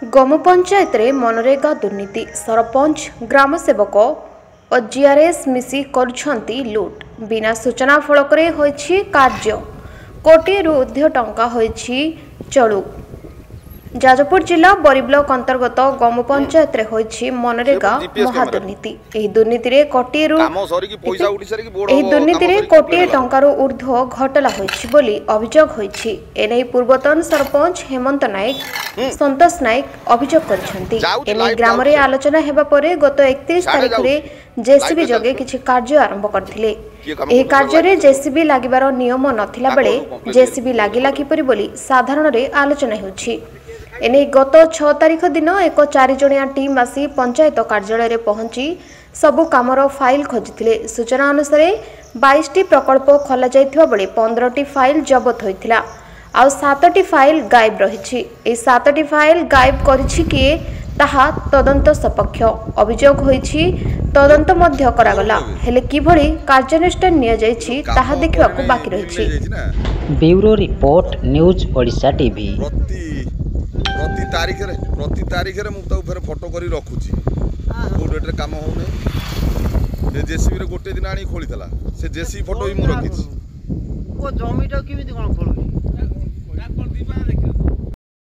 गम पंचायत रे मनरेगा दुर्नीति सरपंच ग्राम सेवक और जीआरएस मिसी करुछंती लूट बिना सूचना फलक होइछि कार्य कोटी रु ऊर्ध्व टंका होइछि चलू। जाजपुर जिला बरी ब्लॉक अंतर्गत गम पंचायत रे होइछि मनरेगा महादुर्नीति। एही दुर्नीति रे कोटी टंकार ऊर्ध्व घटला होइछि बोली अभियोग होइछि। एनै पूर्वतन सरपंच हेमंत नायक संतोष नायक अभियोग करछंती। एनै ग्राम रे आलोचना हेबा परे गत 31 तारिख रे जेसीबी जगे किछि कार्य आरंभ करथिले। एही कार्य रे जेसीबी लागिबार नियम नथिला बेले जेसीबी लागिला किपरि बोली साधारण रे आलोचना होउछि। एने गत 6 तारिख दिन एक 4 जणिया टीम आसी पंचायत कार्यालय रे पहुंची सबु कामर फाइल खोजिथिले। सूचना अनुसार 22टी प्रकल्प खोला जाइथिबा बेले 15टी फाइल जबत होइथिला आ 7टी फाइल गायब रहिछि। ए 7टी फाइल गायब करिछि किए ताहा तदंत सपक्ष अभियोग होइछि। तदंत मध्य करागला हेले किभଳି कार्यानुष्ठान निया जाइछि ताहा देखिबाकू बाकी रहिछि। Bureau report news Odisha TV. प्रति तारीख रे मुझे फिर फोटो करी रखुची को डेट रे काम होने जेसीबी रे गोटे दिन आनी खोली थला से जेसीबी फोटो ही मु रखिछी। को जमीटा केमिति कोन खोलुची